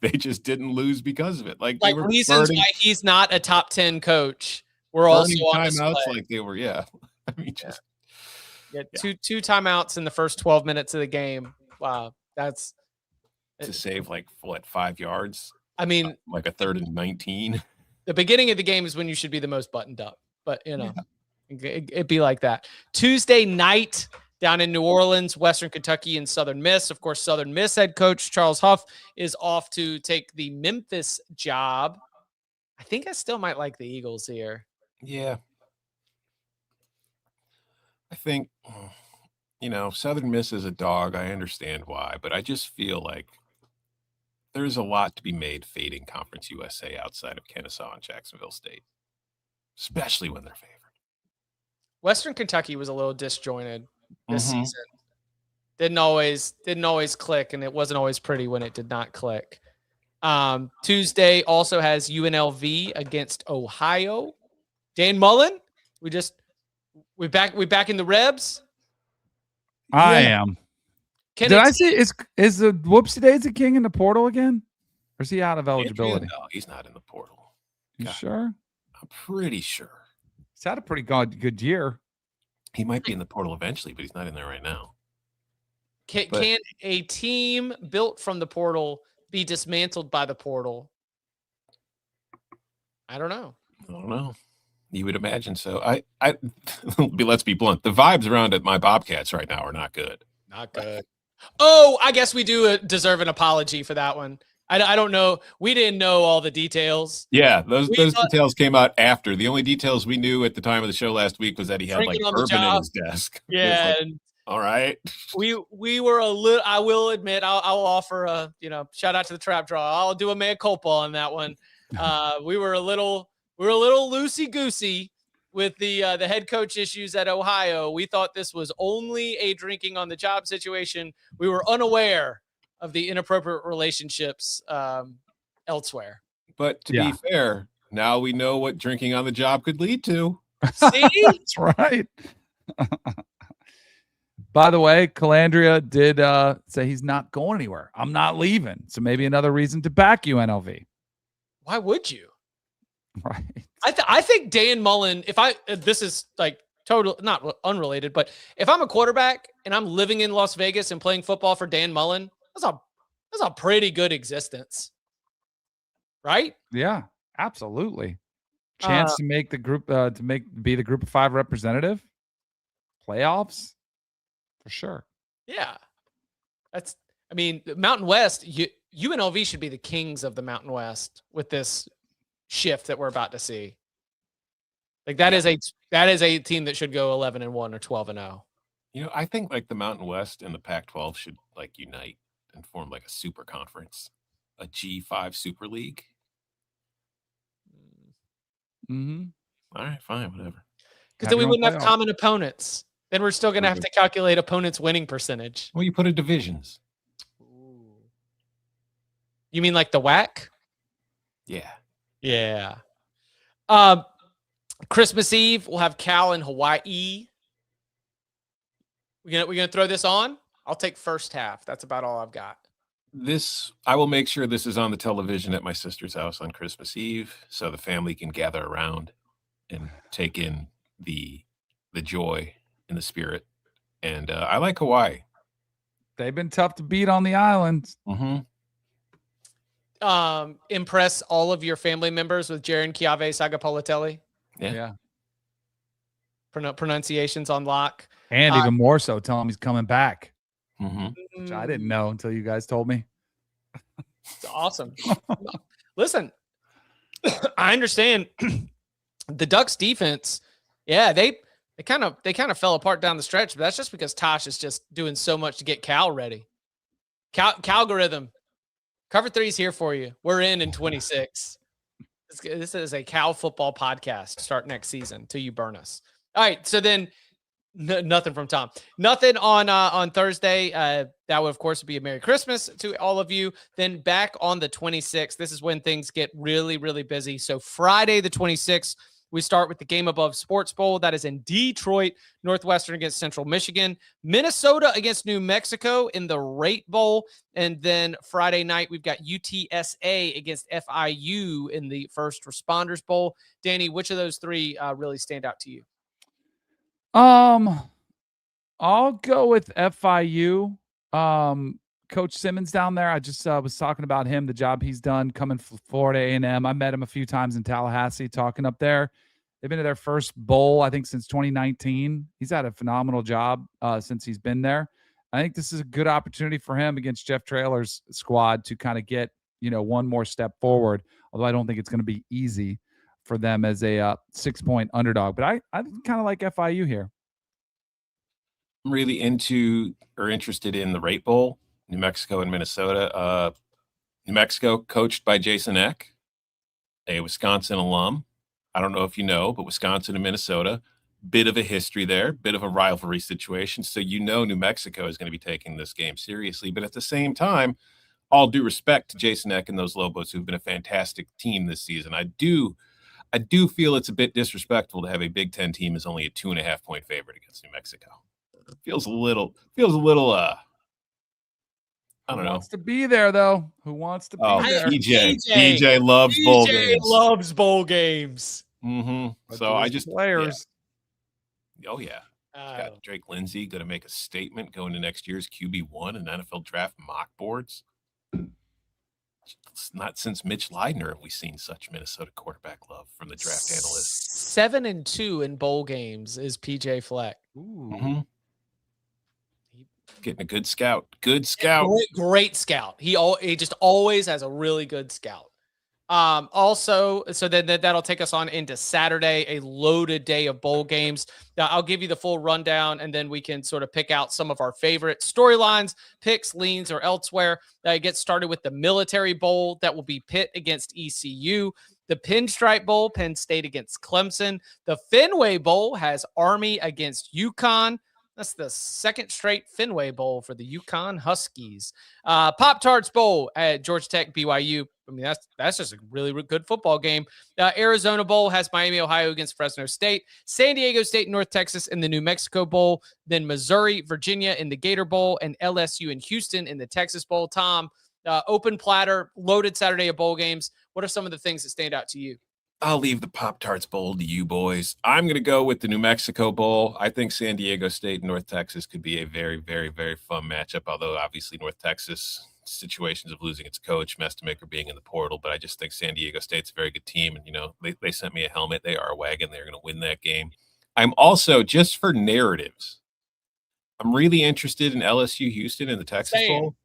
They just didn't lose because of it. Like they were reasons burning, why he's not a top 10 coach. We're also burning on timeouts display. like they were. Yeah, I mean, just Two timeouts in the first 12 minutes of the game. Wow, that's to save 5 yards. I mean, Like a 3rd and 19. the beginning of the game is when you should be the most buttoned up, but it'd be like that. Tuesday night down in New Orleans, Western Kentucky and Southern Miss. Of course, Southern Miss head coach Charles Huff is off to take the Memphis job. I think I still might like the Eagles here. Yeah. I think, Southern Miss is a dog. I understand why, but I just feel like there's a lot to be made fading Conference USA outside of Kennesaw and Jacksonville State, especially when they're favored. Western Kentucky was a little disjointed this season. Didn't always click, and it wasn't always pretty when it did not click. Tuesday also has UNLV against Ohio. Dan Mullen, we back in the Rebs. I am. Did I see is the Whoopsie Daisy King in the portal again? Or is he out of eligibility? No, he's not in the portal. You sure? I'm pretty sure. He's had a pretty good year. He might be in the portal eventually, but he's not in there right now. Can a team built from the portal be dismantled by the portal? I don't know. You would imagine so. Let's be blunt. The vibes around at my Bobcats right now are not good. Not good. Oh, I guess we do deserve an apology for that one. I don't know. We didn't know all the details. Yeah, those details came out after. The only details we knew at the time of the show last week was that he had bourbon in his desk. Yeah. All right. We were a little. I will admit. I'll offer a shout out to the trap draw. I'll do a mea culpa on that one. We were a little loosey goosey with the head coach issues at Ohio. We thought this was only a drinking on the job situation. We were unaware of the inappropriate relationships elsewhere. But to be fair, now we know what drinking on the job could lead to. See? That's right. By the way, Calandria did say he's not going anywhere. I'm not leaving. So maybe another reason to back UNLV. Why would you? Right. I think Dan Mullen, this is total, not unrelated, but if I'm a quarterback and I'm living in Las Vegas and playing football for Dan Mullen, that's a pretty good existence. Right? Yeah, absolutely. Chance to make the group be the group of 5 representative. Playoffs. For sure. Yeah. Mountain West, UNLV should be the kings of the Mountain West with this shift that we're about to see. That is a team that should go 11-1 or 12-0. I think the Mountain West and the Pac-12 should unite and form a super conference, a G5 Super League. Mm-hmm. All right, fine, whatever. Because then we wouldn't have common opponents. Then we're still going to have to calculate opponents' winning percentage. Well, you put in divisions. Ooh. You mean like the WAC? Yeah. Yeah. Christmas Eve, we'll have Cal in Hawaii. We're gonna throw this on? I'll take first half. That's about all I've got. I will make sure this is on the television at my sister's house on Christmas Eve so the family can gather around. and take in the joy and the spirit. And I like Hawaii. They've been tough to beat on the islands. Mm-hmm. Impress all of your family members with Jaron Chiave Sagapolatelli. Yeah. Pronunciations on lock. And even more so, tell him he's coming back. Mm-hmm. Which I didn't know until you guys told me. It's awesome. Listen, I understand the Ducks defense. Yeah, they kind of fell apart down the stretch, but that's just because Tosh is just doing so much to get Cal ready. Calgorithm. Cover 3 is here for you. We're in 26. This is a Cal football podcast. Start next season till you burn us. All right. So then nothing from Tom. Nothing on Thursday. That would, of course, be a Merry Christmas to all of you. Then back on the 26th. This is when things get really, really busy. So Friday, the 26th, we start with the Game Above Sports Bowl. That is in Detroit, Northwestern against Central Michigan, Minnesota against New Mexico in the Rate Bowl. And then Friday night, we've got UTSA against FIU in the First Responders Bowl. Danny, which of those three really stand out to you? I'll go with FIU. Coach Simmons down there. I just was talking about him, the job he's done coming from Florida A&M. I met him a few times in Tallahassee talking up there. They've been to their first bowl, I think, since 2019. He's had a phenomenal job since he's been there. I think this is a good opportunity for him against Jeff Traylor's squad to kind of get, one more step forward, although I don't think it's going to be easy for them as a 6-point underdog. But I kind of like FIU here. I'm really interested in the Rate Bowl, New Mexico and Minnesota. New Mexico coached by Jason Eck, a Wisconsin alum. I don't know if you know, but Wisconsin and Minnesota, bit of a history there, bit of a rivalry situation. So New Mexico is going to be taking this game seriously. But at the same time, all due respect to Jason Eck and those Lobos, who've been a fantastic team this season, I do feel it's a bit disrespectful to have a Big Ten team as only a 2.5-point favorite against New Mexico. Feels a little I don't know. Who wants to be there, though? Who wants to be there? PJ loves bowl games. Loves bowl games. Mm-hmm. So I just players. Yeah. Oh yeah. Got Drake Lindsay going to make a statement going to next year's QB1 and NFL draft mock boards. It's not since Mitch Leidner have we seen such Minnesota quarterback love from the draft analysts. 7-2 in bowl games is PJ Fleck. Ooh. Mm-hmm. Getting a good scout. Great scout. He just always has a really good scout. Also, so then that'll take us on into Saturday, a loaded day of bowl games. Now, I'll give you the full rundown, and then we can sort of pick out some of our favorite storylines, picks, leans, or elsewhere. It gets started with the Military Bowl that will be Pitt against ECU. The Pinstripe Bowl, Penn State against Clemson. The Fenway Bowl has Army against UConn. That's the second straight Fenway Bowl for the UConn Huskies. Pop-Tarts Bowl at Georgia Tech, BYU. I mean, that's just a really good football game. Arizona Bowl has Miami, Ohio against Fresno State. San Diego State, North Texas in the New Mexico Bowl. Then Missouri, Virginia in the Gator Bowl. And LSU and Houston in the Texas Bowl. Tom, open platter, loaded Saturday of bowl games. What are some of the things that stand out to you? I'll leave the Pop-Tarts Bowl to you boys. I'm going to go with the New Mexico Bowl. I think San Diego State and North Texas could be a very, very, very fun matchup, although obviously North Texas situations of losing its coach, Mestemaker being in the portal, but I just think San Diego State's a very good team, and, they sent me a helmet. They are a wagon. They're going to win that game. I'm also, just for narratives, I'm really interested in LSU Houston in the Texas Bowl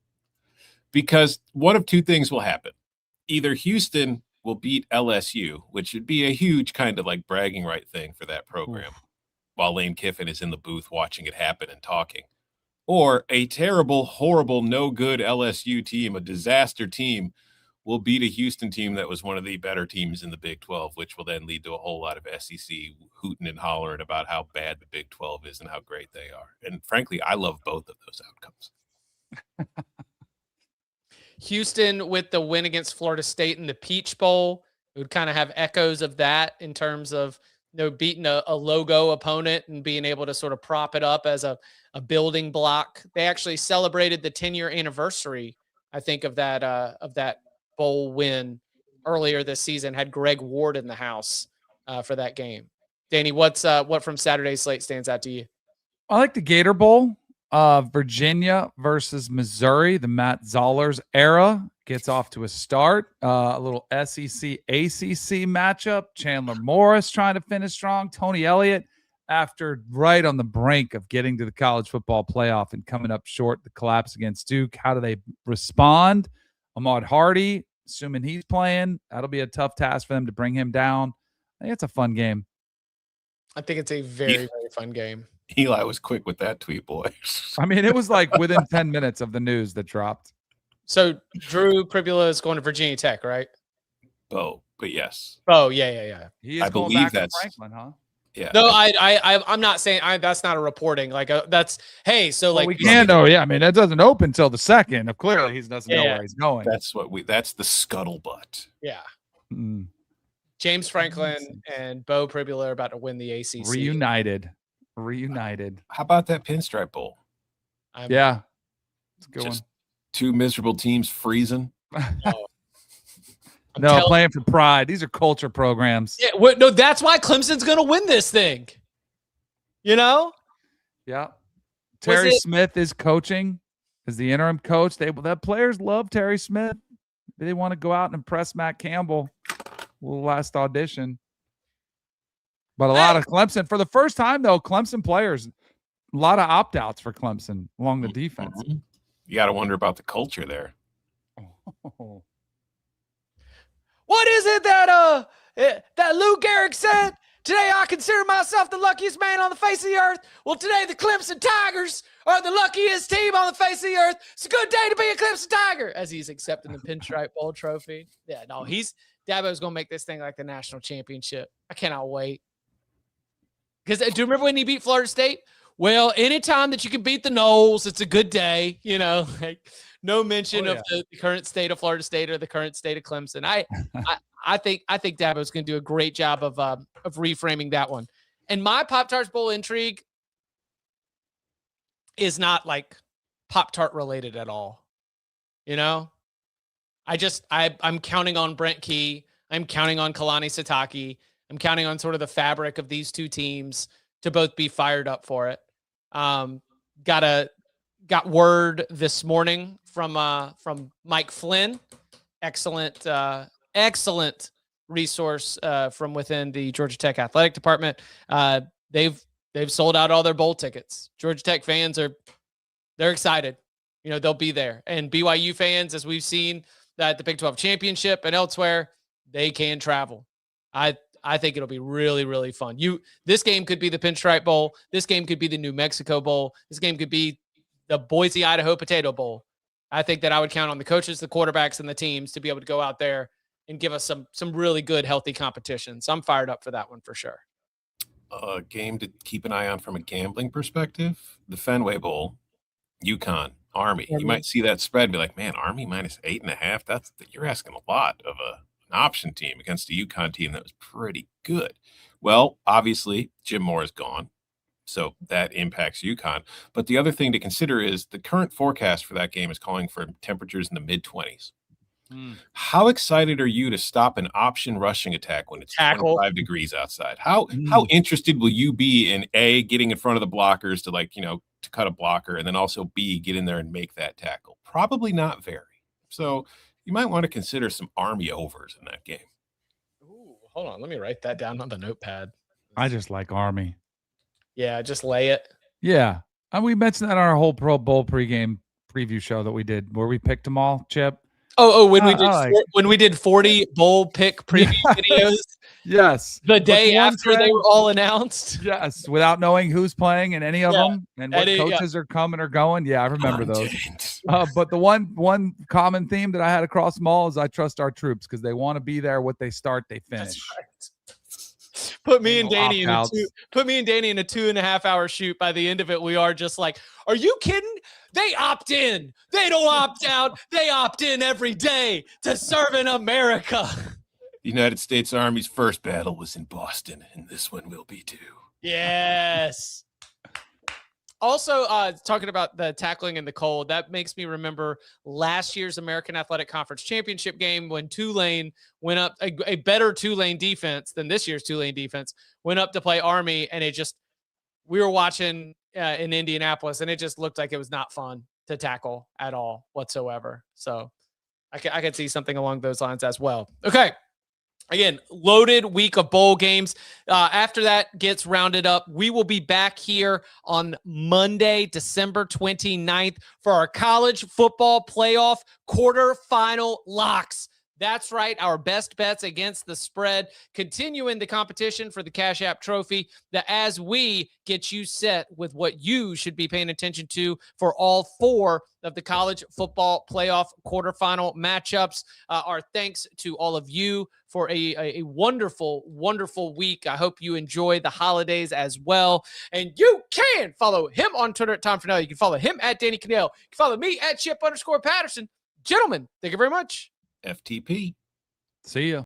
because one of two things will happen. Either Houston will beat LSU, which would be a huge kind of like bragging right thing for that program, while Lane Kiffin is in the booth watching it happen and talking. Or a terrible, horrible, no good LSU team, a disaster team, will beat a Houston team that was one of the better teams in the Big 12, which will then lead to a whole lot of SEC hooting and hollering about how bad the Big 12 is and how great they are. And frankly, I love both of those outcomes. Houston with the win against Florida State in the Peach Bowl. It would kind of have echoes of that in terms of beating a logo opponent and being able to sort of prop it up as a building block. They actually celebrated the 10-year anniversary, I think, of that bowl win earlier this season. Had Greg Ward in the house for that game. Danny, what from Saturday's slate stands out to you? I like the Gator Bowl. Virginia versus Missouri. The Matt Zollers era gets off to a start. A little SEC ACC matchup. Chandler Morris trying to finish strong. Tony Elliott, after right on the brink of getting to the college football playoff and coming up short, the collapse against Duke. How do they respond? Ahmad Hardy, assuming he's playing, that'll be a tough task for them to bring him down. I think it's a fun game. I think it's a very, very fun game. Eli was quick with that tweet, boy. I mean, it was like within 10 minutes of the news that dropped. So Drew Pribula is going to Virginia Tech, right? Oh, but yes. Oh, yeah. He is I going believe back to that's Franklin, huh? Yeah. No, I'm not saying that's not a reporting. Like that's hey, so Well, like we can't know. Yeah, I mean that doesn't open until the second. Clearly, he doesn't know where he's going. That's the scuttlebutt. Yeah. Mm. James Franklin and Bo Pribula are about to win the ACC. Reunited. How about that Pinstripe Bowl? Yeah, it's a good Just two miserable teams freezing. No, playing for pride. These are culture programs. Yeah, no, that's why Clemson's going to win this thing. You know? Yeah. Terry Smith is coaching as the interim coach. The players love Terry Smith. They want to go out and impress Matt Campbell. Last audition. But a lot of Clemson, for the first time, though, Clemson players, a lot of opt-outs for Clemson along the defense. You got to wonder about the culture there. Oh. What is it that Lou Gehrig said? Today I consider myself the luckiest man on the face of the earth. Well, today the Clemson Tigers are the luckiest team on the face of the earth. It's a good day to be a Clemson Tiger. As he's accepting the Pinstripe Bowl trophy. Yeah, no, Dabo's going to make this thing like the national championship. I cannot wait. Because do you remember when he beat Florida State? Well, anytime that you can beat the Noles, it's a good day. You know, like no mention of the current state of Florida State or the current state of Clemson. I think Dabo's going to do a great job of reframing that one. And my Pop-Tarts Bowl intrigue is not like Pop-Tart related at all. You know, I'm counting on Brent Key. I'm counting on Kalani Sitake. I'm counting on sort of the fabric of these two teams to both be fired up for it. Got word this morning from Mike Flynn. Excellent resource from within the Georgia Tech athletic department. They've sold out all their bowl tickets. Georgia Tech fans they're excited. You know, they'll be there. And BYU fans, as we've seen that the Big 12 championship and elsewhere, they can travel. I think it'll be really, really fun. This game could be the Pinstripe Bowl. This game could be the New Mexico Bowl. This game could be the Boise, Idaho Potato Bowl. I think that I would count on the coaches, the quarterbacks, and the teams to be able to go out there and give us some really good, healthy competition. So I'm fired up for that one for sure. A game to keep an eye on from a gambling perspective, the Fenway Bowl, UConn, Army. You might see that spread and be like, man, Army minus 8.5. You're asking a lot of an option team against a UConn team that was pretty good. Well, obviously, Jim Moore is gone, so that impacts UConn. But the other thing to consider is the current forecast for that game is calling for temperatures in the mid-20s. How excited are you to stop an option rushing attack when it's 25 degrees outside? How interested will you be in A, getting in front of the blockers to cut a blocker, and then also B, get in there and make that tackle? Probably not very. So you might want to consider some Army overs in that game. Ooh, hold on. Let me write that down on the notepad. I just like Army. Yeah, just lay it. Yeah. And we mentioned that on our whole Pro Bowl pregame preview show that we did where we picked them all, Chip. When we did 40 bowl pick preview videos. Yes. The day after they were all announced. Yes. Without knowing who's playing in any of them and what coaches are coming or going. Yeah, I remember those. But the one common theme that I had across them all is I trust our troops because they want to be there. What they start, they finish. Put me and Danny in a 2.5 hour shoot. By the end of it, we are just like, are you kidding? They opt in. They don't opt out. They opt in every day to serve in America. The United States Army's first battle was in Boston, and this one will be too. Yes. Also, talking about the tackling in the cold, that makes me remember last year's American Athletic Conference Championship game when Tulane went up, a better Tulane defense than this year's Tulane defense, went up to play Army, and we were watching in Indianapolis, and it just looked like it was not fun to tackle at all whatsoever. So I could see something along those lines as well. Okay. Again, loaded week of bowl games. After that gets rounded up, we will be back here on Monday, December 29th for our college football playoff quarterfinal locks. That's right, our best bets against the spread, continuing the competition for the Cash App Trophy, that as we get you set with what you should be paying attention to for all 4 of the college football playoff quarterfinal matchups. Our thanks to all of you for a wonderful, wonderful week. I hope you enjoy the holidays as well. And you can follow him on Twitter at Tom Fornelli. You can follow him at Danny Kanell. You can follow me at Chip_Patterson. Gentlemen, thank you very much. FTP. See ya.